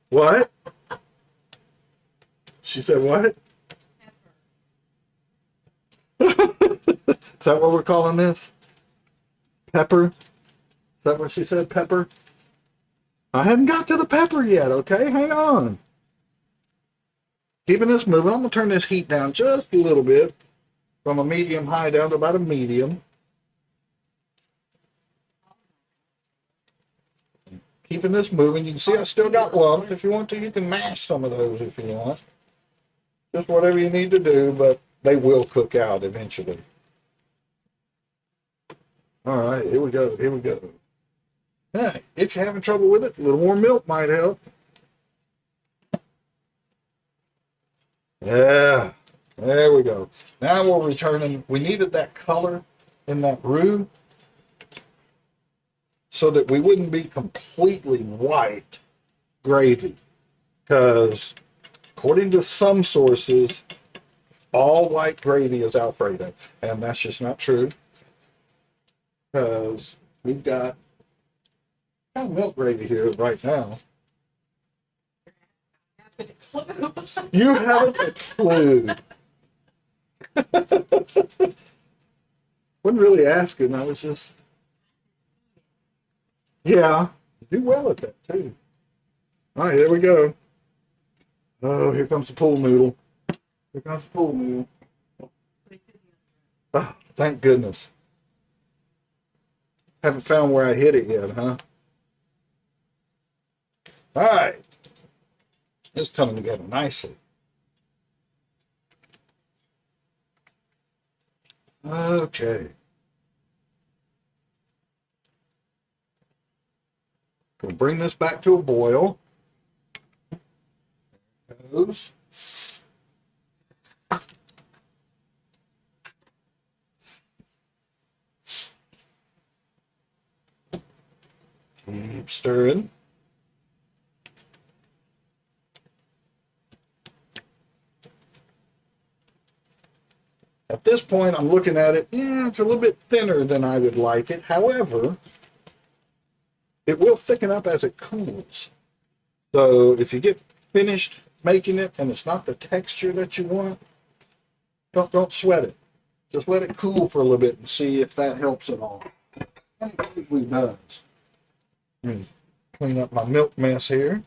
[SPEAKER 1] What? She said what? Is that what we're calling this? Pepper? Is that what she said, pepper? I hadn't got to the pepper yet, okay? Hang on. Keeping this moving. I'm going to turn this heat down just a little bit. From a medium high down to about a medium. Keeping this moving. You can see I still got lumps. If you want to, you can mash some of those if you want. Just whatever you need to do, but they will cook out eventually. All right, here we go. Here we go. Hey, if you're having trouble with it, a little more milk might help. Yeah, there we go. Now we're returning. We needed that color in that roux so that we wouldn't be completely white gravy. Because according to some sources, all white gravy is Alfredo. And that's just not true. Because we've got kind of milk gravy here right now. You haven't a clue. Wasn't really asking. I was just, yeah, you do well at that too. All right, here we go. Oh, here comes the pool noodle. Here comes the pool noodle. Oh, thank goodness. Haven't found where I hit it yet, huh? All right. It's coming together nicely. Okay. We'll bring this back to a boil. There it goes. Keep stirring. At this point, I'm looking at it, it's a little bit thinner than I would like it. However, it will thicken up as it cools. So if you get finished making it and it's not the texture that you want, don't sweat it. Just let it cool for a little bit and see if that helps at all. And it usually does. Let me clean up my milk mess here.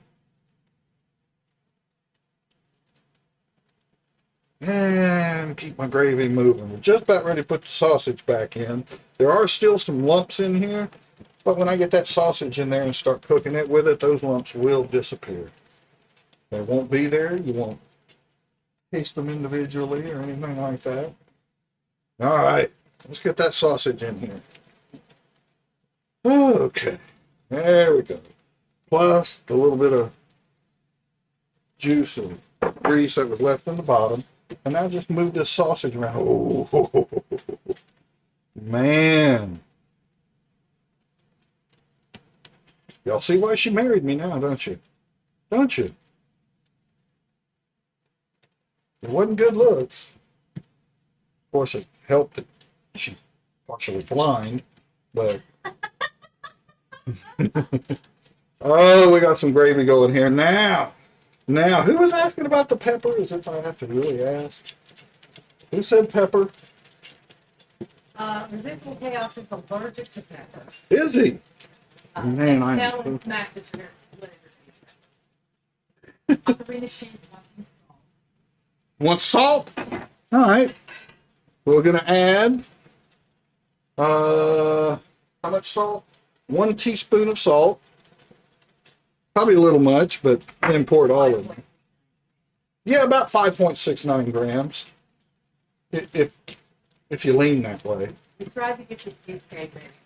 [SPEAKER 1] And keep my gravy moving. We're just about ready to put the sausage back in. There are still some lumps in here, but when I get that sausage in there and start cooking it with it, those lumps will disappear. They won't be there. You won't taste them individually or anything like that. All right, let's get that sausage in here. Okay, there we go. Plus the little bit of juice and grease that was left in the bottom. And now just move this sausage around. Oh, man. Y'all see why she married me now, don't you? Don't you? It wasn't good looks. Of course, it helped that she's partially blind, but... Oh, we got some gravy going here now. Now, who was asking about the pepper? As if I have to really ask. Who said pepper?
[SPEAKER 2] Residual chaos is allergic to pepper.
[SPEAKER 1] Is he? Man, I
[SPEAKER 2] Tell him smack this here. Ocarina sheet.
[SPEAKER 1] Want salt? All right. We're going to add, how much salt? 1 teaspoon of salt. Probably a little much, but then pour it all in. Yeah, about 5.69 grams. If you lean that way.
[SPEAKER 2] We tried to get the UK measurements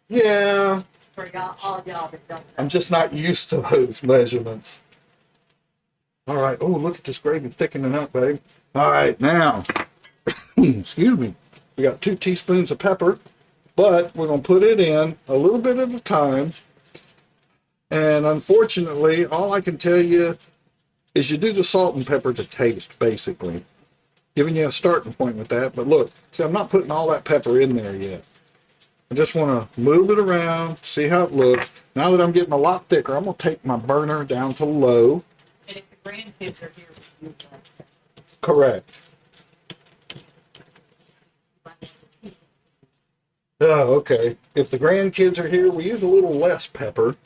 [SPEAKER 2] in
[SPEAKER 1] Yeah.
[SPEAKER 2] there. For y'all, all y'all that don't know.
[SPEAKER 1] I'm just not used to those measurements. All right. Oh, look at this gravy thickening up, babe. All right, now, excuse me. We got 2 teaspoons of pepper, but we're going to put it in a little bit at a time. And unfortunately, all I can tell you is you do the salt and pepper to taste, basically. Giving you a starting point with that. But look, see, I'm not putting all that pepper in there yet. I just want to move it around, see how it looks. Now that I'm getting a lot thicker, I'm going to take my burner down to low.
[SPEAKER 2] And if the grandkids are here, we use that.
[SPEAKER 1] Correct. Oh, okay. If the grandkids are here, we use a little less pepper.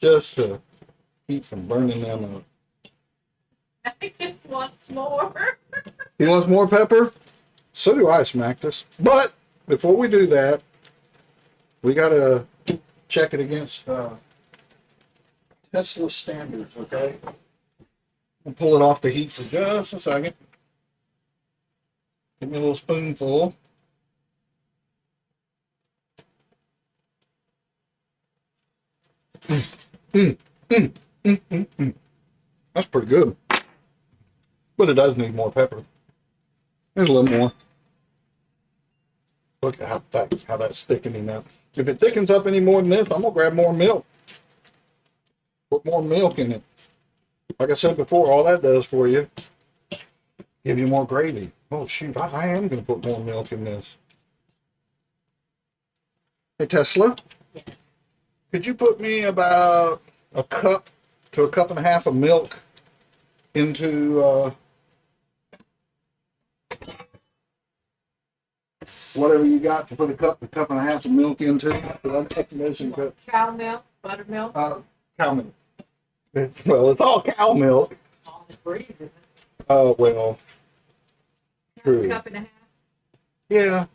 [SPEAKER 1] Just to keep from burning them up.
[SPEAKER 2] I just wants more.
[SPEAKER 1] He wants more pepper? So do I, Smactus. But before we do that, we got to check it against TessLuh standards, okay? We'll pull it off the heat for just a second. Give me a little spoonful. That's pretty good. But it does need more pepper. There's a little more. Look at how that's thickening up. If it thickens up any more than this, I'm going to grab more milk. Put more milk in it. Like I said before, all that does for you, give you more gravy. Oh, shoot, I am going to put more milk in this. Hey, TessLuh?
[SPEAKER 2] Yes.
[SPEAKER 1] Could you put me about a cup to a cup and a half of milk into whatever you got to put a cup and a half of milk into?
[SPEAKER 2] Cow milk, buttermilk,
[SPEAKER 1] Cow milk. Well, it's all cow milk.
[SPEAKER 2] all the breed, isn't it?
[SPEAKER 1] Oh, well, true.
[SPEAKER 2] Cup and a half.
[SPEAKER 1] Yeah.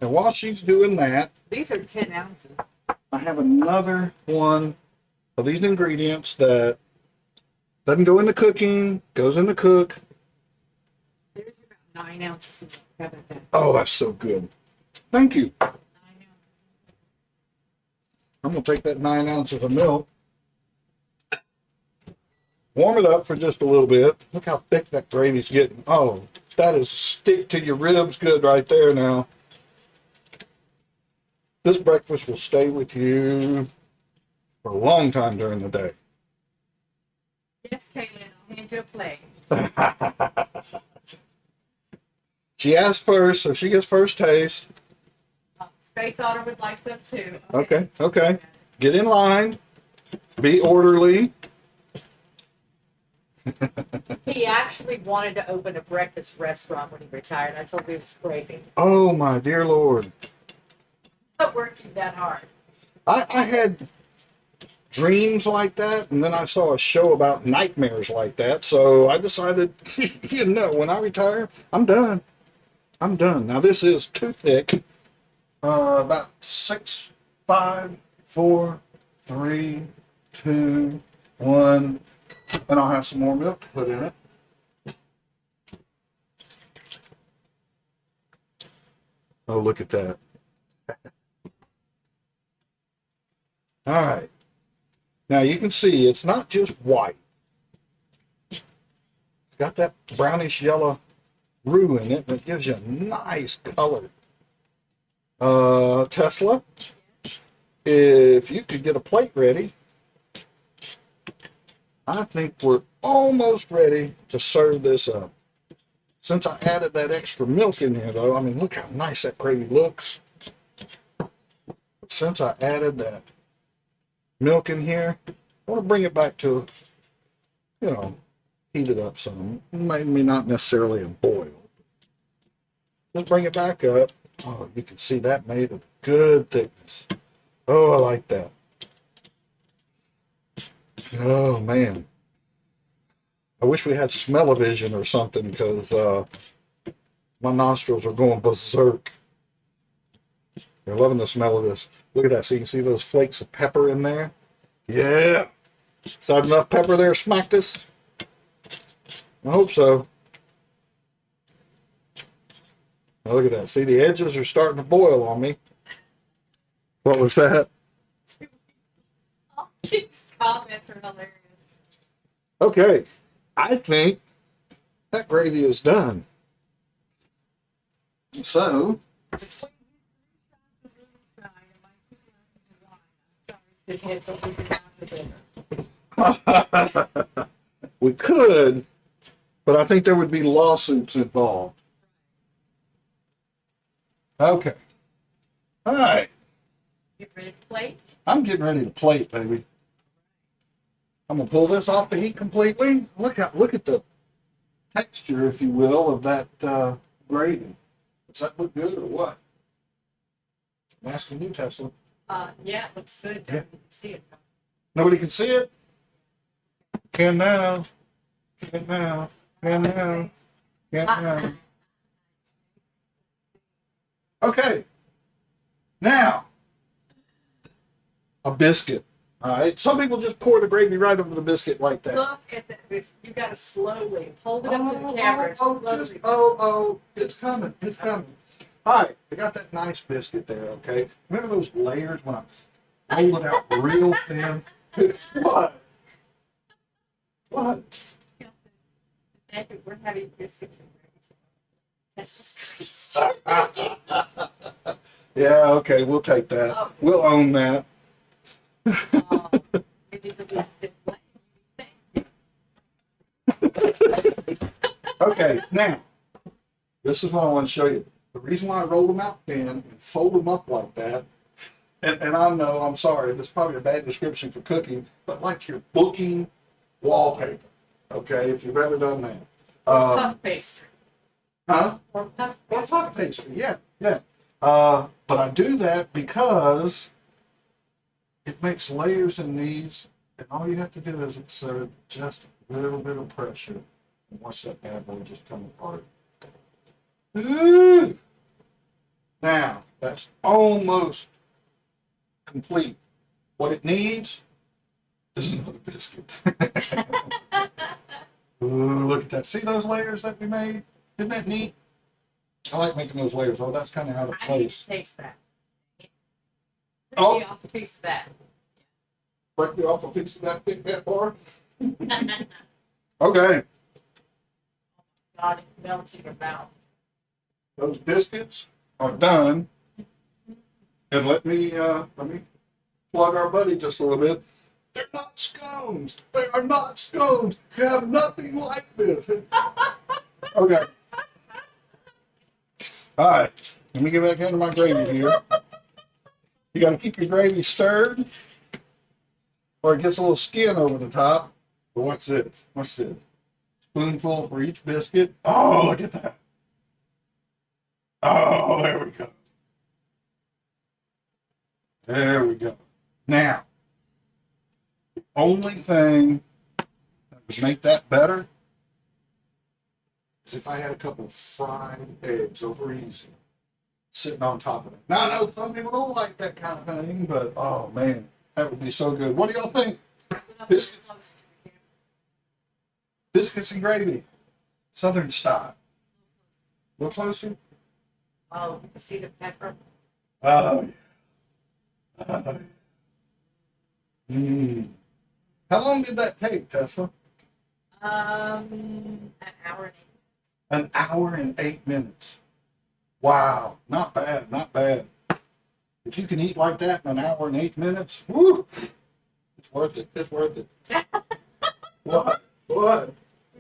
[SPEAKER 1] And while she's doing that,
[SPEAKER 2] These are 10 ounces.
[SPEAKER 1] I have another one of these ingredients that doesn't go in the cooking, goes in the cook.
[SPEAKER 2] There's about 9 ounces of milk. How about that?
[SPEAKER 1] Oh, that's so good. Thank you.
[SPEAKER 2] 9 ounces.
[SPEAKER 1] I'm going to take that 9 ounces of milk, warm it up for just a little bit. Look how thick that gravy's getting. Oh, that is stick to your ribs good right there now. This breakfast will stay with you for a long time during the day.
[SPEAKER 2] Yes, Caitlin, I'll hand you a plate.
[SPEAKER 1] She asked first, so she gets first taste.
[SPEAKER 2] Space Otter would like some too.
[SPEAKER 1] Okay. Get in line. Be orderly.
[SPEAKER 2] He actually wanted to open a breakfast restaurant when he retired. I told him it was crazy.
[SPEAKER 1] Oh, my dear Lord.
[SPEAKER 2] Not working that hard.
[SPEAKER 1] I had dreams like that, and then I saw a show about nightmares like that. So I decided, you know, when I retire, I'm done. I'm done. Now this is too thick. About 6, 5, 4, 3, 2, 1, and I'll have some more milk to put in it. Oh, look at that. All right. Now you can see it's not just white. It's got that brownish yellow roux in it that gives you a nice color. TessLuh, if you could get a plate ready, I think we're almost ready to serve this up. Since I added that extra milk in here, though, I mean, look how nice that gravy looks. Since I added that milk in here, I want to bring it back to, you know, heat it up some. Maybe not necessarily a boil. Just bring it back up. Oh, you can see that made of good thickness. Oh, I like that. Oh, man. I wish we had smell-o-vision or something, because my nostrils are going berserk. They're loving the smell of this. Look at that. So you can see those flakes of pepper in there. Yeah. Is that enough pepper there to smack this? I hope so. Now look at that. See, the edges are starting to boil on me. What was that?
[SPEAKER 2] All these comments are hilarious.
[SPEAKER 1] Okay. I think that gravy is done. So, we could, but I think there would be lawsuits involved. Okay. All right.
[SPEAKER 2] Get ready to plate.
[SPEAKER 1] I'm getting ready to plate, baby. I'm gonna pull this off the heat completely. Look at the texture, if you will, of that gravy. Does that look good or what? I'm asking you, TessLuh.
[SPEAKER 2] Yeah, it looks good.
[SPEAKER 1] Yeah.
[SPEAKER 2] You can see it.
[SPEAKER 1] Nobody can see it? Can now. Can now. Can now. Can now. Okay. Now, a biscuit. All right. Some people just pour the gravy right over the biscuit like that.
[SPEAKER 2] Look at that. You got to slowly hold it up to the camera. Slowly.
[SPEAKER 1] It's coming. It's coming. All right. I got that nice biscuit there, okay? Remember those layers when I roll it out real thin? What? What?
[SPEAKER 2] We're having biscuits and gravy. TessLuh's
[SPEAKER 1] Yeah, okay. We'll take that.
[SPEAKER 2] Oh.
[SPEAKER 1] We'll own that. Okay, now, this is what I want to show you. The reason why I roll them out thin and fold them up like that, and I know, I'm sorry, this is probably a bad description for cooking, but like you're booking wallpaper, okay, if you've ever done that.
[SPEAKER 2] Puff pastry.
[SPEAKER 1] Huh?
[SPEAKER 2] Or puff
[SPEAKER 1] Well,
[SPEAKER 2] pastry.
[SPEAKER 1] puff pastry, yeah, yeah. But I do that because it makes layers in these, and all you have to do is exert just a little bit of pressure and watch that bad boy just come apart. Ooh. Now, that's almost complete. What it needs is another biscuit. Ooh, look at that. See those layers that we made? Isn't that neat? I like making those layers. Oh, that's kind of out of
[SPEAKER 2] I need
[SPEAKER 1] place.
[SPEAKER 2] to taste that.
[SPEAKER 1] Oh.
[SPEAKER 2] Take off a piece of that.
[SPEAKER 1] Break me off a piece of that Big Fat bar. Okay.
[SPEAKER 2] God, it melts in your mouth.
[SPEAKER 1] Those biscuits are done. And let me plug our buddy just a little bit. They're not scones. They are not scones. You have nothing like this. Okay. All right. Let me get back into my gravy here. You got to keep your gravy stirred, or it gets a little skin over the top. But what's this? What's this? Spoonful for each biscuit. Oh, look at that. Oh, there we go. There we go. Now, only thing that would make that better is if I had a couple of fried eggs over easy sitting on top of it. Now, I know some people don't like that kind of thing, but oh man, that would be so good. What do y'all think? Biscuits, biscuits and gravy, Southern style. A little closer.
[SPEAKER 2] Oh, see the pepper?
[SPEAKER 1] Oh, yeah. Oh, yeah. Mm. How long did that take, TessLuh?
[SPEAKER 2] An hour and 8 minutes.
[SPEAKER 1] An hour and 8 minutes. Wow, not bad, not bad. If you can eat like that in an hour and 8 minutes, whoo, it's worth it. It's worth it. What? What?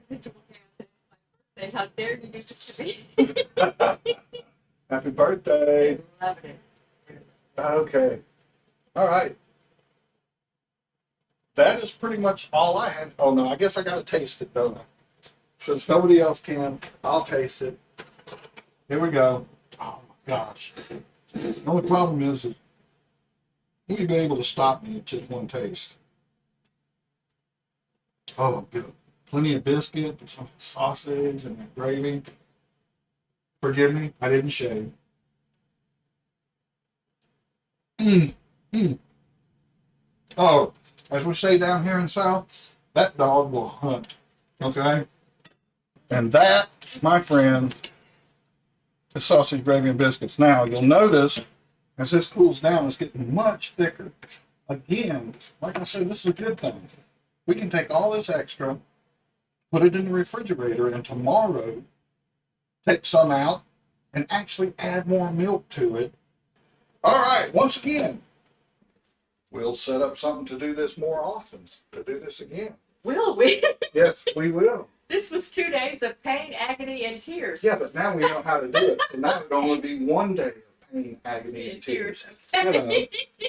[SPEAKER 2] Residual chaos. It's my birthday. How dare you do this to me?
[SPEAKER 1] Happy birthday.
[SPEAKER 2] Loving it.
[SPEAKER 1] Okay. All right. That is pretty much all I had. Oh no, I guess I gotta taste it, don't I? Since nobody else can, I'll taste it. Here we go. Oh my gosh. The only problem is you'd be able to stop me at just one taste. Oh, good. Plenty of biscuit, some sausage, and that gravy. Forgive me, I didn't shave. Oh, as we say down here in South, that dog will hunt. Okay? And that, my friend, is sausage, gravy, and biscuits. Now, you'll notice, as this cools down, it's getting much thicker. Again, like I said, this is a good thing. We can take all this extra, put it in the refrigerator, and tomorrow, take some out and actually add more milk to it. All right, once again, we'll set up something to do this more often, to do this again.
[SPEAKER 2] Will we?
[SPEAKER 1] Yes, we will.
[SPEAKER 2] This was 2 days of pain, agony, and tears.
[SPEAKER 1] Yeah, but now we know how to do it. So now it would only be 1 day of pain, agony, and tears.
[SPEAKER 2] Okay.
[SPEAKER 1] You know.